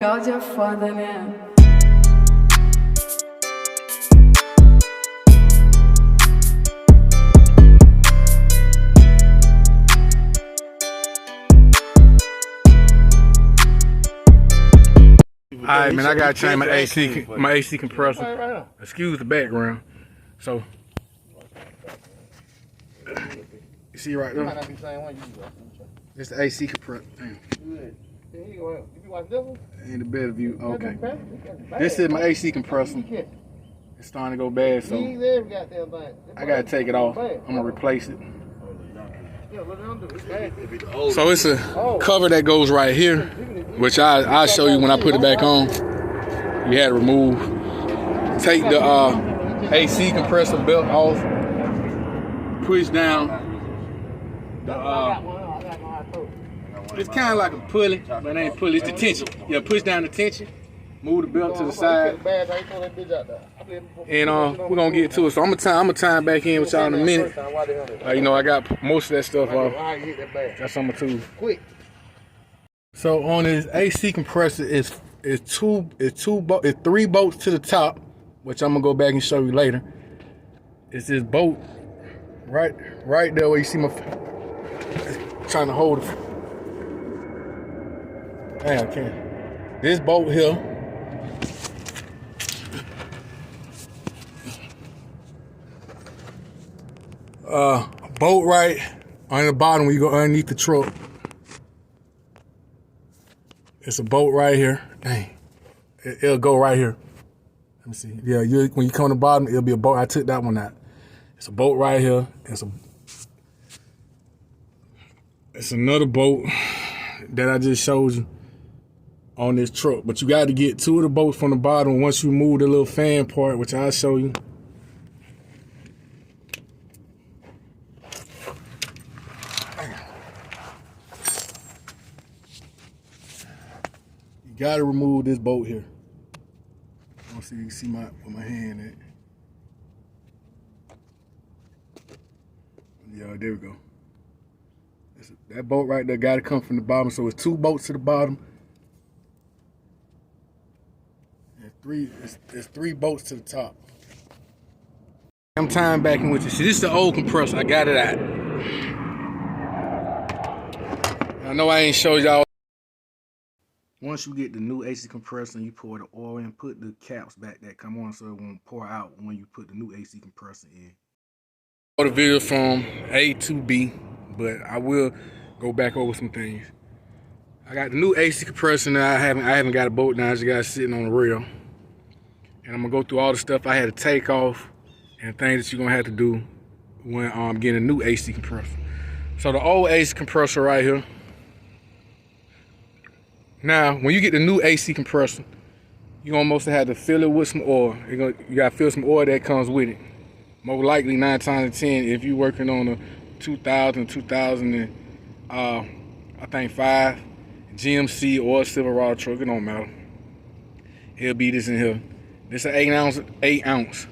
Y'all just foda, né? Alright, man, I gotta change my AC compressor. Excuse the background. So, you see right there? It's the AC compressor. In the better view. Okay. This is my AC compressor. It's starting to go bad, so I gotta take it off. I'm gonna replace it. So it's a cover that goes right here, which I'll show you when I put it back on. You had to remove. Take the AC compressor belt off. Push down the it's kind of like a pulley, but it ain't pulley. It's the tension. Yeah, push down the tension. Move the belt to the side. And we're gonna get to it. So I'm gonna tie back in with y'all in a minute. You know, I got most of that stuff off. That's on my tools. So on this AC compressor, it's three bolts to the top, which I'm gonna go back and show you later. It's this bolt right there where you see my trying to hold it. Damn, I can't. This bolt here. A bolt right on the bottom when you go underneath the truck. It's a bolt right here. Dang. It'll go right here. Let me see. Yeah, when you come to the bottom, it'll be a bolt. I took that one out. It's a bolt right here. It's another bolt that I just showed you on this truck. But you got to get two of the bolts from the bottom once you move the little fan part, which I'll show you. You got to remove this bolt here. I want to see you can see where my hand at. Yeah, there we go. That bolt right there got to come from the bottom. So it's two bolts to the bottom. And it's three bolts to the top. I'm tying back in with you. See, this is the old compressor. I got it out. I know I ain't showed y'all. Once you get the new AC compressor and you pour the oil in, put the caps back that come on so it won't pour out when you put the new AC compressor in. The video from A to B, but I will go back over some things. I got the new AC compressor now. I haven't got a bolt now. I just got it sitting on the rail. And I'm gonna go through all the stuff I had to take off and things that you're gonna have to do when getting a new AC compressor. So the old AC compressor right here. Now, when you get the new AC compressor, you almost have to fill it with some oil. You gotta fill some oil that comes with it. More likely 9 times out of 10, if you're working on a 2005 GMC or Silverado truck, it don't matter. It'll be this in here. This is an 8 ounce.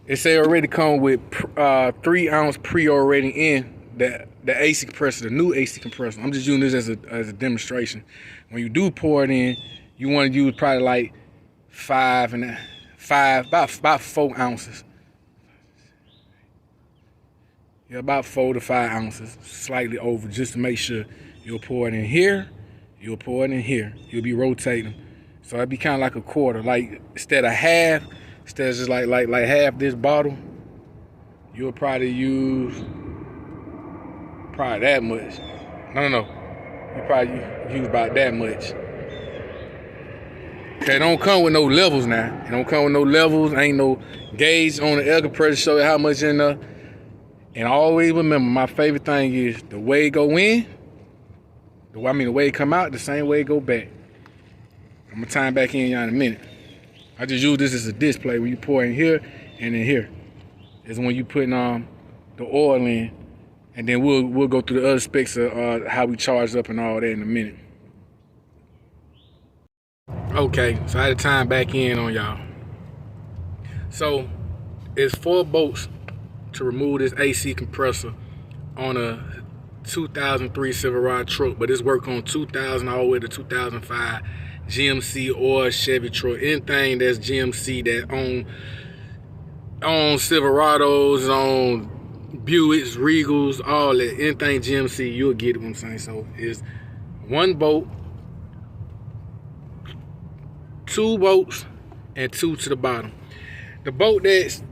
It say already come with 3 ounce pre-already in the AC compressor, the new AC compressor. I'm just using this as a demonstration. When you do pour it in, you want to use probably like about 4 ounces. Yeah, about 4 to 5 ounces, slightly over, just to make sure you'll pour it in here, you'll pour it in here. You'll be rotating. So it'd be kind of like a quarter. Like instead of just like half this bottle, you'll probably use that much. No. You probably use about that much. Okay, it don't come with no levels now. It don't come with no levels. Ain't no gauge on the air compressor to show you how much in there. And always remember, my favorite thing is the way it go in, the way it come out, the same way it go back. I'm gonna tie it back in y'all in a minute. I just use this as a display. When you pour in here and in here, is when you putting the oil in, and then we'll go through the other specs of how we charge up and all that in a minute. Okay, so I had to tie it back in on y'all. So it's 4 bolts to remove this AC compressor on a 2003 Silverado truck, but it's worked on 2000 all the way to 2005 GMC or Chevy truck, anything that's GMC that on Silverados, on Buicks, Regals, all that, anything GMC, you'll get it, what I'm saying. So it's one bolt, two bolts, and two to the bottom. The bolt that's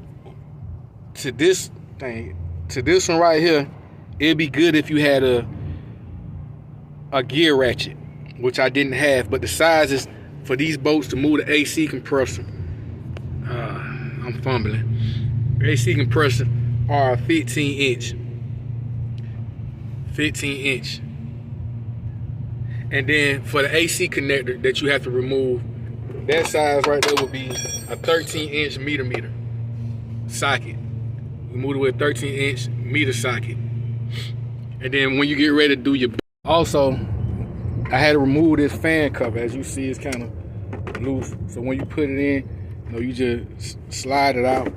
to this thing, to this one right here, it'd be good if you had a gear ratchet, which I didn't have, but the sizes for these bolts to move the AC compressor, I'm fumbling. AC compressor are 15 inch. And then for the AC connector that you have to remove, that size right there would be a 13-inch meter socket. You move it with a 13-inch meter socket. And then when you get ready to do your, also, I had to remove this fan cover. As you see, it's kind of loose. So when you put it in, you just slide it out,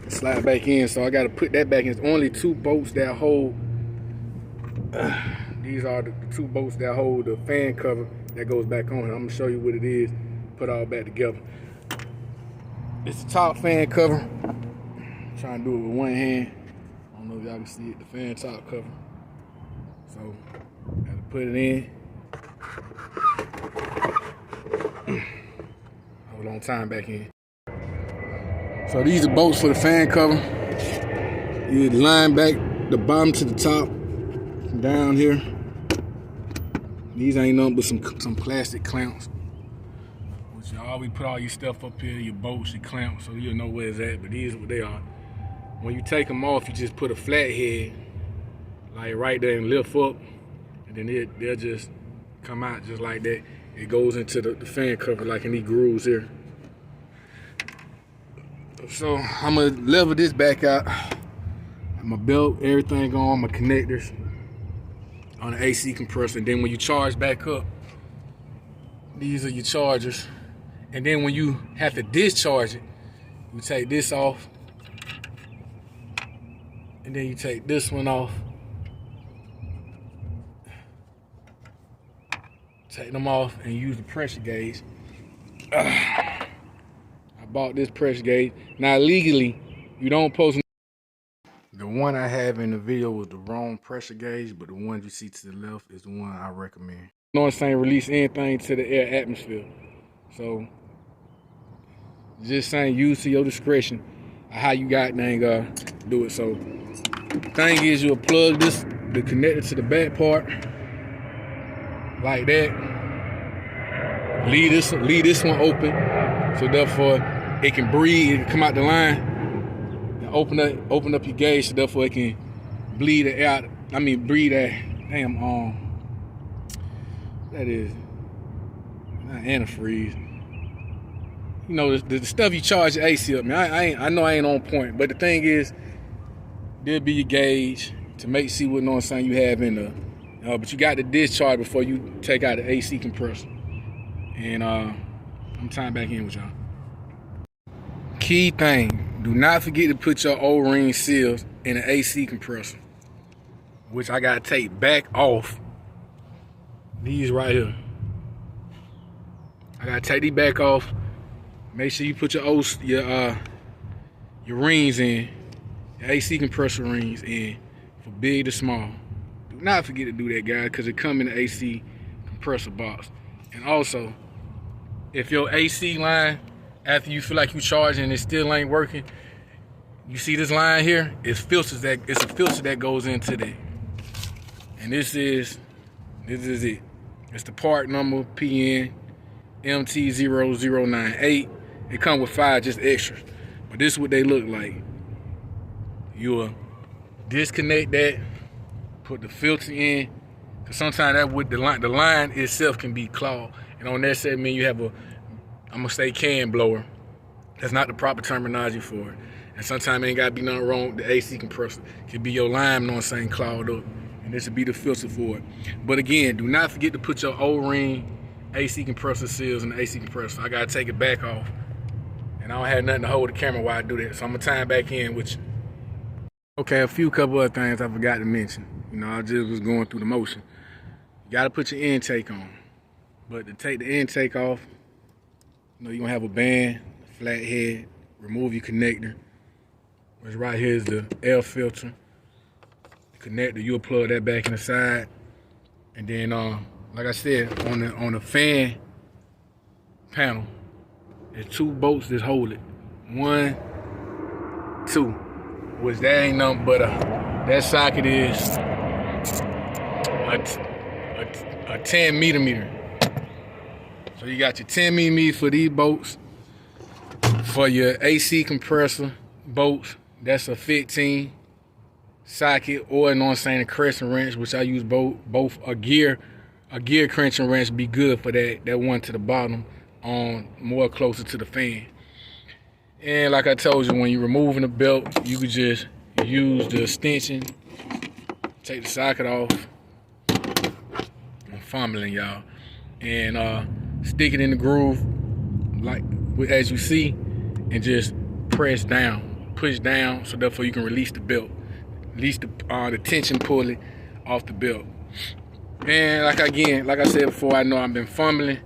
slide back in. So I got to put that back in. It's only two bolts that hold. These are the two bolts that hold the fan cover that goes back on. I'm gonna show you what it is. Put all back together. It's the top fan cover. I'm trying to do it with one hand. I don't know if y'all can see it. The fan top cover. So gotta put it in. Hold on, time back in. So these are bolts for the fan cover. You line back the bottom to the top, down here. These ain't nothing but some plastic clamps. Which you always put all your stuff up here, your bolts, your clamps, so you'll know where it's at. But these are what they are. When you take them off, you just put a flat head, like right there, and lift up, and then they'll just come out just like that. It goes into the fan cover like in these grooves here. So I'm gonna level this back out. My belt, everything on, my connectors on the AC compressor. And then when you charge back up, these are your chargers. And then when you have to discharge it, you take this off, and then you take this one off. Take them off and use the pressure gauge. I bought this pressure gauge. Now legally, you don't post. The one I have in the video was the wrong pressure gauge, but the one you see to the left is the one I recommend. You know what I'm saying? Release anything to the air atmosphere. So, just saying, use to your discretion how you got dang do it. So, the thing is, you'll plug the connector to the back part like that. Leave this one open, so therefore it can breathe. It can come out the line. Open up your gauge, so therefore it can bleed it out. I mean, breathe that damn that is not antifreeze. You know, the stuff you charge your AC up. Man, I know I ain't on point, but the thing is, there'll be your gauge to see what you have in there. But you got to discharge before you take out the AC compressor. And I'm tying back in with y'all. Key thing. Do not forget to put your O-ring seals in the AC compressor, which I gotta take back off. These right here. I gotta take these back off. Make sure you put your rings in, your AC compressor rings in, for big to small. Do not forget to do that, guys, because it comes in the AC compressor box. And also, if your AC line, after you feel like you charging and it still ain't working, you see this line here? It's a filter that goes into that. And this is it. It's the part number PN MT0098. It comes with 5 just extras. But this is what they look like. You'll disconnect that, put the filter in, because sometimes that with the line itself can be clogged. And on that segment you have I'm gonna say can blower. That's not the proper terminology for it. And sometimes it ain't gotta be nothing wrong with the AC compressor. It could be your line, clogged up. And this would be the filter for it. But again, do not forget to put your O-ring AC compressor seals in the AC compressor. I gotta take it back off. And I don't have nothing to hold the camera while I do that. So I'm gonna tie it back in with you. Okay, a couple other things I forgot to mention. I just was going through the motion. You gotta put your intake on. But to take the intake off, you're gonna have a band, flat head, remove your connector. Which right here is the air filter. The connector, you'll plug that back in the side. And then like I said, on the fan panel, there's 2 bolts that hold it. 1, 2. Which that ain't nothing but that socket is a 10 millimeter. So you got your 10 millimeters for these bolts. For your AC compressor bolts, that's a 15 socket, or a crescent wrench, which I use both a gear clenching wrench be good for that one to the bottom, on more closer to the fan. And like I told you, when you're removing the belt, you could just use the extension, take the socket off. I'm fumbling, y'all, and stick it in the groove, like as you see, and just press down, push down, so therefore you can release the belt, release the tension pulley off the belt. And like I said before, I know I've been fumbling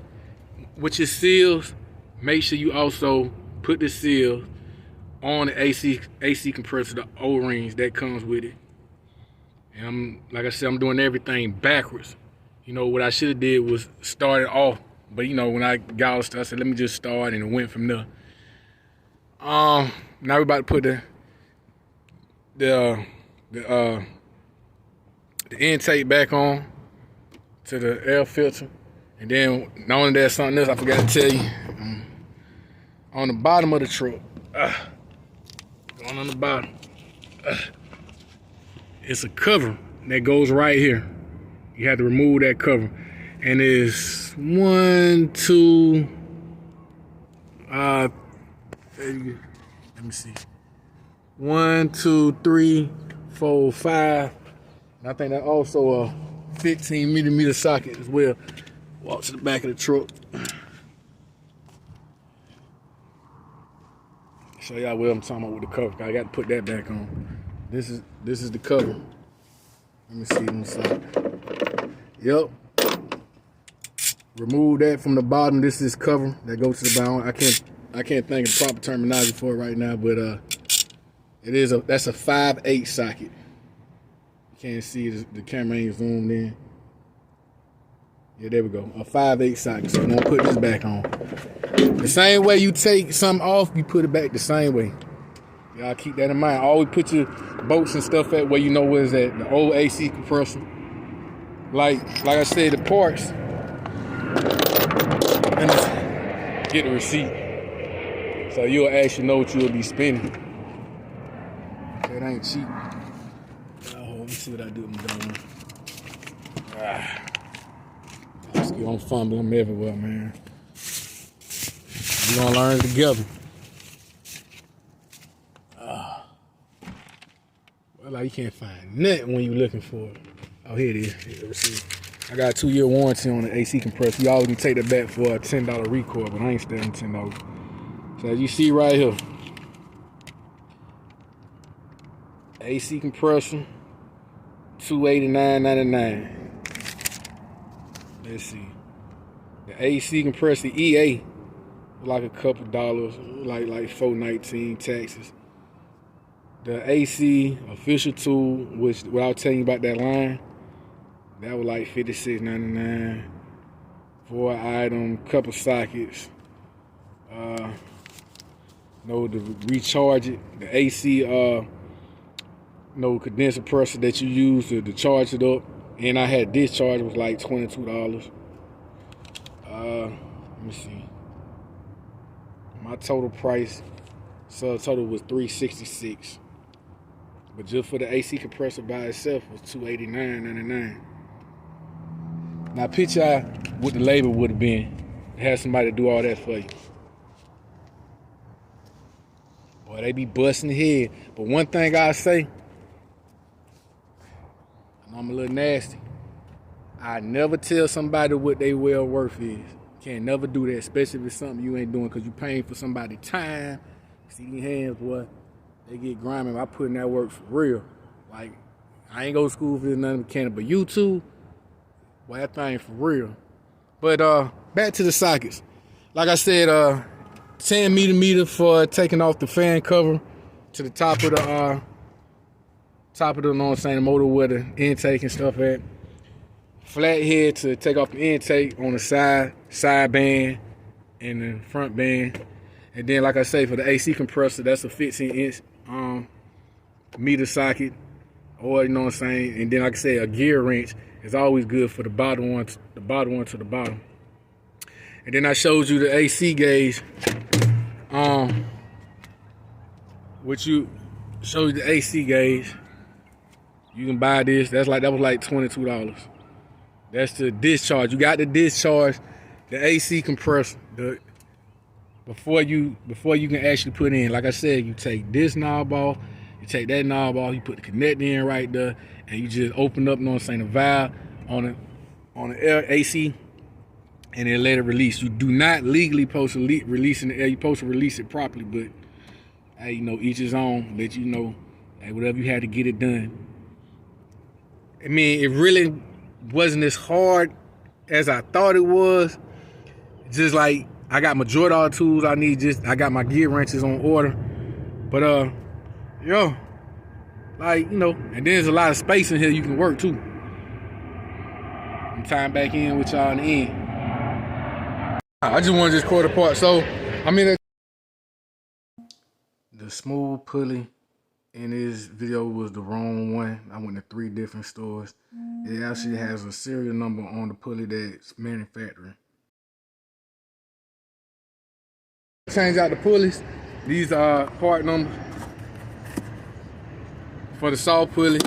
with your seals. Make sure you also put the seals on the AC compressor, the O-rings that comes with it. And like I said, I'm doing everything backwards. What I should have did was start it off, but when I got all the stuff, I said let me just start, and it went from there. Now we're about to put the intake back on to the air filter. And then not only that, something else I forgot to tell you. On the bottom of the truck, going on the bottom, it's a cover that goes right here. You have to remove that cover. And it's 1, 2, let me see. 1, 2, 3, 4, 5. And I think that also a 15 millimeter socket as well. Walk to the back of the truck. Show y'all what I'm talking about with the cover. I got to put that back on. This is the cover. Let me see on the side. Yep. Remove that from the bottom. This is cover that goes to the bottom. I can't think of the proper terminology for it right now, but that's a 5/8 socket. You can't see it, the camera ain't zoomed in. Yeah, there we go. A 5/8 socket. So I'm gonna put this back on. The same way you take something off, you put it back the same way. Y'all keep that in mind. Always put your bolts and stuff at where you know where it's at. The old AC compressor. Like I said, the parts. Let me get the receipt. So you'll actually know what you'll be spending. That ain't cheap. Oh, let me see what I do with my dog. I'm fumbling, I'm everywhere, man. We're gonna learn together. Well, you can't find nothing when you're looking for it. Oh, here it is. Here, I got a 2-year warranty on the AC compressor. You always can take that back for a $10 recoil, but I ain't spending $10. So as you see right here, AC compressor, $289.99. Let's see. The AC compressor EA, like a couple dollars, like $4.19 taxes. The AC official tool, which without telling you about that line, that was like $56.99. 4 item, couple sockets. To recharge it, the AC condenser pressure that you use to charge it up, and I had discharge, was like $22. Let me see. My total price, total was $366. But just for the AC compressor by itself was $289.99. Now picture out what the labor would have been to have somebody do all that for you. Boy, they be busting the head. But one thing I say, I know I'm a little nasty, I never tell somebody what they well worth is. Can't never do that, especially if it's something you ain't doing, because you paying for somebody's time. See these hands, boy, they get grimy. I put in that work for real. Like, I ain't go to school for nothing mechanic, but you too, boy, that thing for real. But back to the sockets. Like I said, 10 millimeter for taking off the fan cover to the top of the you know what I'm saying, the motor where the intake and stuff at. Flat head to take off the intake on the side band and the front band. And then, like I say, for the AC compressor, that's a 15-inch meter socket, or you know what I'm saying. And then, like I say, a gear wrench is always good for the bottom one to the bottom. And then I showed you the AC gauge, which you showed you the AC gauge. You can buy this. That was like $22. That's the discharge. You got to discharge the AC compressor before you can actually put in. Like I said, you take this knob off, you take that knob off, you put the connector in right there, and you just open up, you know what I'm saying, the valve on the AC, and then let it release. You do not legally supposed to release in the air. You're supposed to release it properly, but hey, you know, each his own. Let you know, hey, whatever you had to get it done. I mean, it really wasn't as hard as I thought it was. Just like I got majority of all the tools I need. I got my gear wrenches on order. But yo, like, you know, and then there's a lot of space in here you can work too. I'm tying back in with y'all in the end. I just want to just core it apart. So I mean, the smooth pulley in this video was the wrong one. I went to 3 different stores. It actually has a serial number on the pulley that's manufacturing. Change out the pulleys. These are part numbers for the saw pulley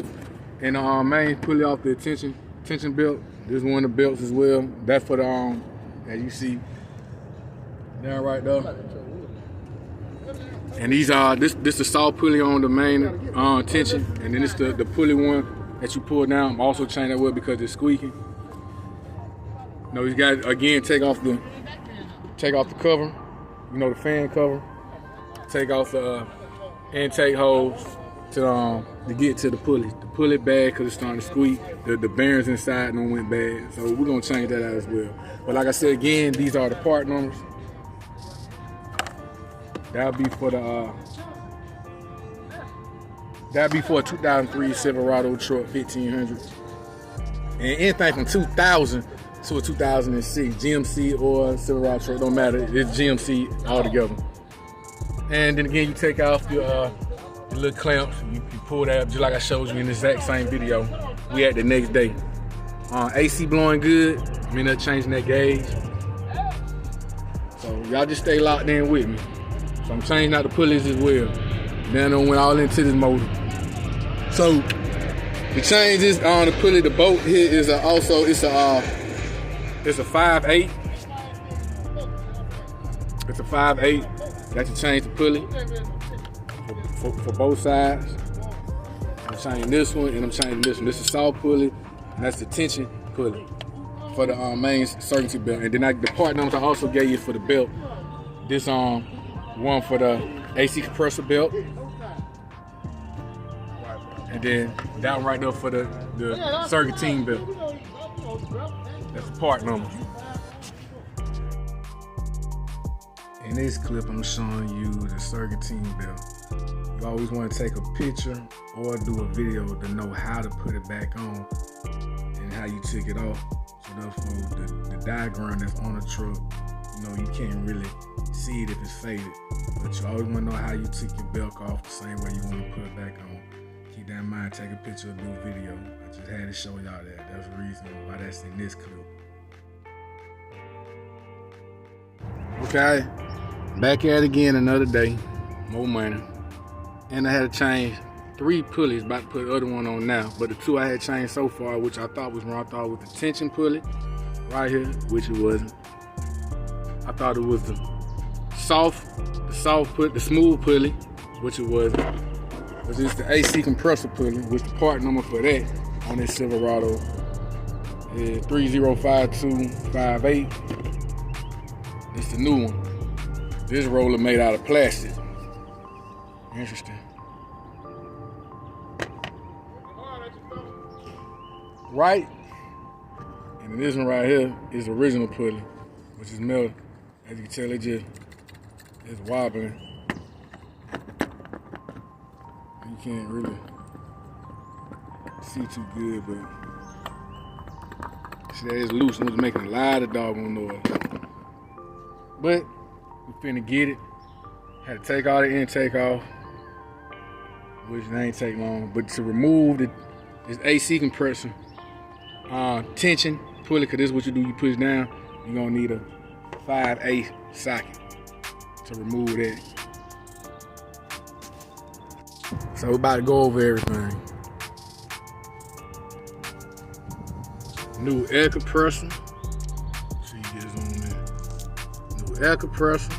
and the main pulley off the tension belt. This is one of the belts as well. That's for the as you see down right there. And these are this the saw pulley on the main tension, and then it's the pulley one that you pull down. I'm also changing that wheel because it's squeaking. You know, you got again take off the cover, you know, the fan cover. Take off the intake hose to get to the pulley. The pulley bad because it's starting to squeak. The bearings inside don't went bad, so we're gonna change that out as well. But like I said again, these are the part numbers. That'll be for a 2003 Silverado truck 1500, and anything from 2000 to a 2006 GMC or Silverado truck, don't matter. It's GMC altogether. And then again, you take off your little clamps. You pull that up just like I showed you in the exact same video. We had the next day. AC blowing good. I'm in there changing that gauge. So y'all just stay locked in with me. So I'm changing out the pulleys as well. Then I went all into this motor. So the changes on the pulley, the bolt here is it's a 5/8. It's a 5/8. That's to change the pulley for both sides. I'm changing this one and I'm changing this one. This is saw pulley and that's the tension pulley for the main certainty belt. And then the part numbers I also gave you for the belt. This one for the AC compressor belt, and then that one right there for the serpentine belt. That's the part number. In this clip, I'm showing you the serpentine belt. You always want to take a picture or do a video to know how to put it back on and how you took it off. So therefore, the diagram that's on the truck, you know, you can't really see it if it's faded, but you always want to know how you took your belt off the same way you want to put it back on. Keep that in mind, take a picture or do a video. I just had to show y'all that. That's the reason why that's in this clip. Okay, back at it again another day, more money. And I had to change 3 pulleys, about to put the other one on now, but the 2 I had changed so far, which I thought was wrong, I thought it was the tension pulley right here, which it wasn't. I thought it was the smooth pulley, which it wasn't. But it's the AC compressor pulley, which the part number for that on this Silverado is 305258. It's the new one. This roller made out of plastic. Interesting. Right in And this one right here is the original pulley, which is melted. As you can tell, it's wobbling. You can't really see too good, but see that it's loose and it's making a lot of doggone noise. But we finna get it. Had to take all the intake off, which ain't take long. But to remove this AC compressor tension pulley, cause this is what you do, you push down, you're gonna need a 5/8 socket to remove that. So we're about to go over everything. New air compressor. So you get zoom in. New air compressor.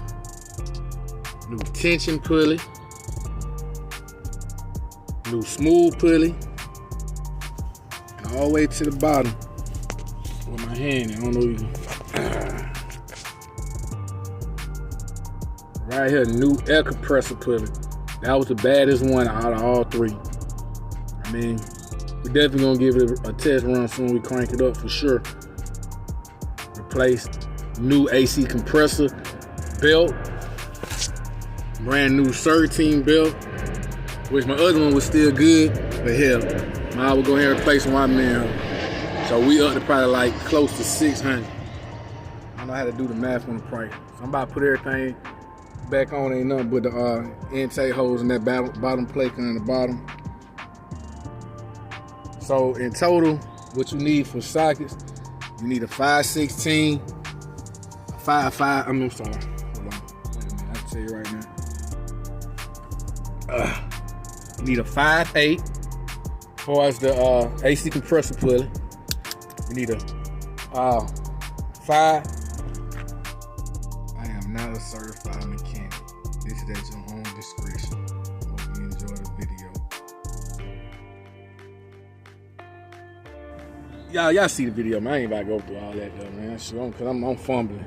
New tension pulley. New smooth pulley. And all the way to the bottom with my hand. I don't know if you can. Right here, new air compressor pulley. That was the baddest one out of all three. I mean, we definitely gonna give it a test run soon. We crank it up for sure. Replace new AC compressor belt. Brand new 13 belt, which my other one was still good, but hell, I would go ahead and replace one man. So we up to probably like close to 600. I don't know how to do the math on the price. So I'm about to put everything back on. Ain't nothing but the intake holes in that bottom plate on the bottom. So in total, what you need for sockets, you need a 5/16, I'm sorry, hold on, wait a minute, I can tell you right now. You need a 5/8 for us the AC compressor pulley. You need a 5. I am not a certified mechanic. This is at your own discretion. Hope you enjoy the video. Y'all see the video, man. I ain't about to go through all that though, man. Sure, cause I'm fumbling.